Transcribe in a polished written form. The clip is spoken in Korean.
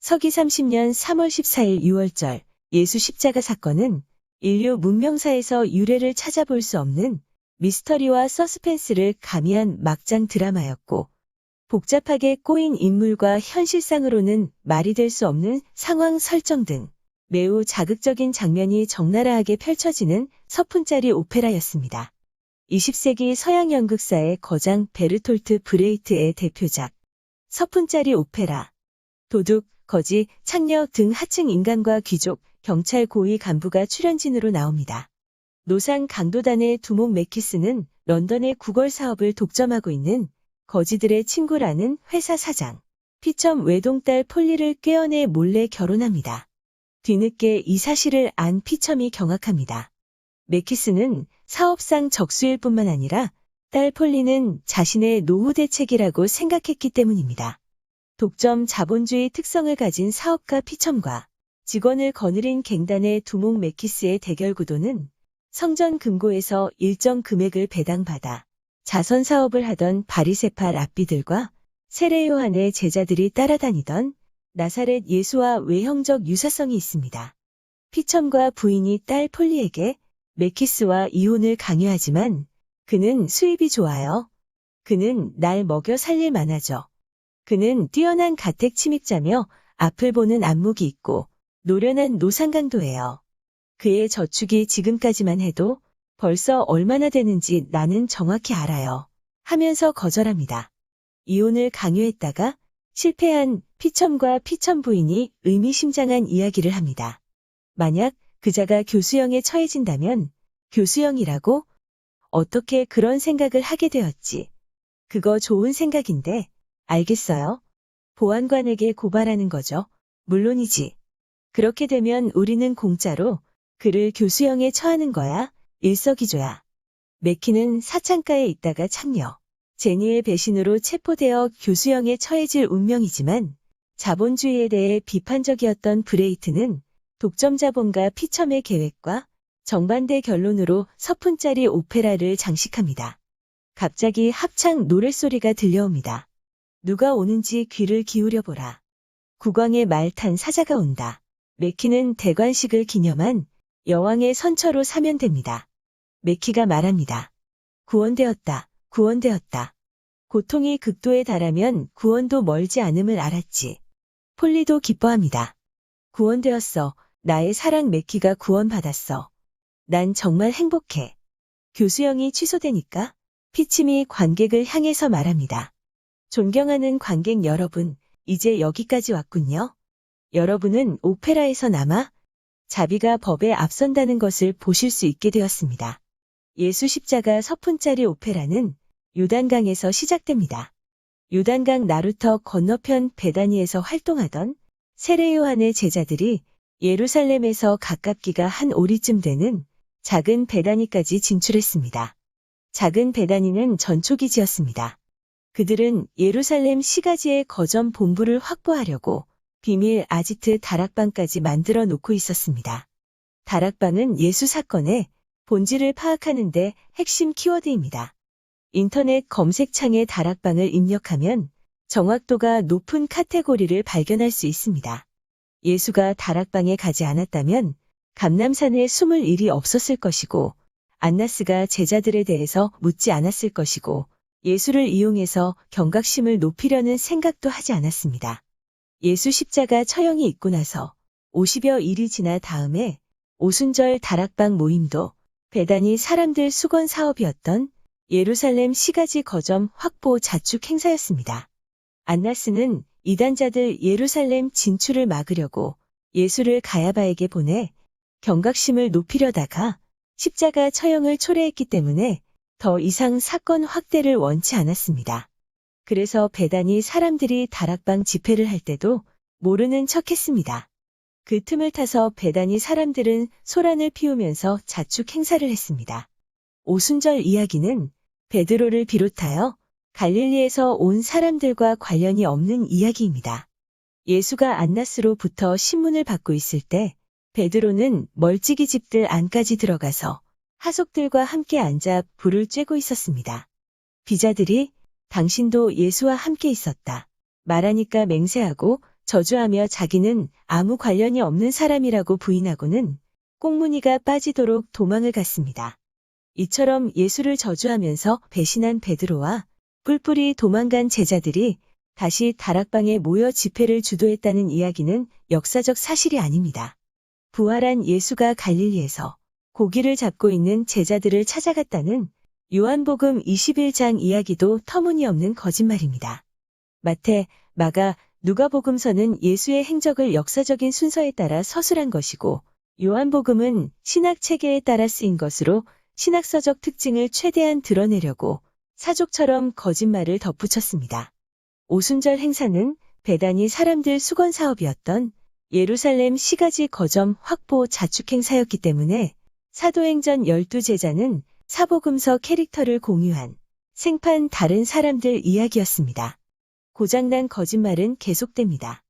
서기 30년 3월 14일 6월절 예수 십자가 사건은 인류 문명사에서 유래를 찾아볼 수 없는 미스터리와 서스펜스를 가미한 막장 드라마였고, 복잡하게 꼬인 인물과 현실상으로는 말이 될 수 없는 상황 설정 등 매우 자극적인 장면이 적나라하게 펼쳐지는 서푼짜리 오페라였습니다. 20세기 서양 연극사의 거장 베르톨트 브레이트의 대표작 서푼짜리 오페라. 도둑, 거지, 창녀 등 하층 인간과 귀족, 경찰 고위 간부가 출연진으로 나옵니다. 노상 강도단의 두목 매키스는 런던의 구걸 사업을 독점하고 있는 거지들의 친구라는 회사 사장. 피첨 외동딸 폴리를 꿰어내 몰래 결혼합니다. 뒤늦게 이 사실을 안 피첨이 경악합니다. 매키스는 사업상 적수일 뿐만 아니라 딸 폴리는 자신의 노후 대책이라고 생각했기 때문입니다. 독점 자본주의 특성을 가진 사업가 피첨과 직원을 거느린 갱단의 두목 매키스의 대결 구도는 성전 금고에서 일정 금액을 배당받아 자선 사업을 하던 바리새파 랍비들과 세례 요한의 제자들이 따라다니던 나사렛 예수와 외형적 유사성이 있습니다. 피첨과 부인이 딸 폴리에게 매키스와 이혼을 강요하지만 그는 수입이 좋아요. 그는 날 먹여 살릴 만하죠. 그는 뛰어난 가택 침입자며 앞을 보는 안목이 있고 노련한 노상강도예요. 그의 저축이 지금까지만 해도 벌써 얼마나 되는지 나는 정확히 알아요. 하면서 거절합니다. 이혼을 강요했다가 실패한 피첨과 피첨 부인이 의미심장한 이야기를 합니다. 만약 그자가 교수형에 처해진다면 교수형이라고? 어떻게 그런 생각을 하게 되었지? 그거 좋은 생각인데. 알겠어요. 보안관에게 고발하는 거죠. 물론이지. 그렇게 되면 우리는 공짜로 그를 교수형에 처하는 거야. 일석이조야. 매키는 사창가에 있다가 창녀 제니의 배신으로 체포되어 교수형에 처해질 운명이지만 자본주의에 대해 비판적이었던 브레이트는 독점 자본과 피첨의 계획과 정반대 결론으로 서푼짜리 오페라를 장식합니다. 갑자기 합창 노랫소리가 들려옵니다. 누가 오는지 귀를 기울여보라. 국왕의 말 탄 사자가 온다. 매키는 대관식을 기념한 여왕의 선처로 사면됩니다. 매키가 말합니다. 구원되었다. 구원되었다. 고통이 극도에 달하면 구원도 멀지 않음을 알았지. 폴리도 기뻐합니다. 구원되었어. 나의 사랑 매키가 구원받았어. 난 정말 행복해. 교수형이 취소되니까 피침이 관객을 향해서 말합니다. 존경하는 관객 여러분, 이제 여기까지 왔군요. 여러분은 오페라에서 남아 자비가 법에 앞선다는 것을 보실 수 있게 되었습니다. 예수 십자가 서푼짜리 오페라는 요단강에서 시작됩니다. 요단강 나루터 건너편 베다니에서 활동하던 세례 요한의 제자들이 예루살렘에서 가깝기가 한 오리쯤 되는 작은 베다니까지 진출했습니다. 작은 베다니는 전초기지였습니다. 그들은 예루살렘 시가지의 거점 본부를 확보하려고 비밀 아지트 다락방까지 만들어 놓고 있었습니다. 다락방은 예수 사건의 본질을 파악하는 데 핵심 키워드입니다. 인터넷 검색창에 다락방을 입력하면 정확도가 높은 카테고리를 발견할 수 있습니다. 예수가 다락방에 가지 않았다면 감람산에 숨을 일이 없었을 것이고, 안나스가 제자들에 대해서 묻지 않았을 것이고, 예수를 이용해서 경각심을 높이려는 생각도 하지 않았습니다. 예수 십자가 처형이 있고 나서 50여 일이 지나 다음에 오순절 다락방 모임도 베다니 사람들 수건 사업이었던 예루살렘 시가지 거점 확보 자축 행사였습니다. 안나스는 이단자들 예루살렘 진출을 막으려고 예수를 가야바에게 보내 경각심을 높이려다가 십자가 처형을 초래했기 때문에 더 이상 사건 확대를 원치 않았습니다. 그래서 베다니 사람들이 다락방 집회를 할 때도 모르는 척했습니다. 그 틈을 타서 베다니 사람들은 소란을 피우면서 자축 행사를 했습니다. 오순절 이야기는 베드로를 비롯하여 갈릴리에서 온 사람들과 관련이 없는 이야기입니다. 예수가 안나스로부터 신문을 받고 있을 때 베드로는 멀찍이 집들 안까지 들어가서 하속들과 함께 앉아 불을 쬐고 있었습니다. 비자들이 당신도 예수와 함께 있었다 말하니까 맹세하고 저주하며 자기는 아무 관련이 없는 사람이라고 부인하고는 꽁무니가 빠지도록 도망을 갔습니다. 이처럼 예수를 저주하면서 배신한 베드로와 뿔뿔이 도망간 제자들이 다시 다락방에 모여 집회를 주도했다는 이야기는 역사적 사실이 아닙니다. 부활한 예수가 갈릴리에서 고기를 잡고 있는 제자들을 찾아갔다는 요한복음 21장 이야기도 터무니없는 거짓말입니다. 마태, 마가, 누가복음서는 예수의 행적을 역사적인 순서에 따라 서술한 것이고, 요한복음은 신학 체계에 따라 쓰인 것으로 신학서적 특징을 최대한 드러내려고 사족처럼 거짓말을 덧붙였습니다. 오순절 행사는 배단위 사람들 수건 사업이었던 예루살렘 시가지 거점 확보 자축 행사였기 때문에 사도행전 12제자는 사복음서 캐릭터를 공유한 생판 다른 사람들 이야기였습니다. 고장난 거짓말은 계속됩니다.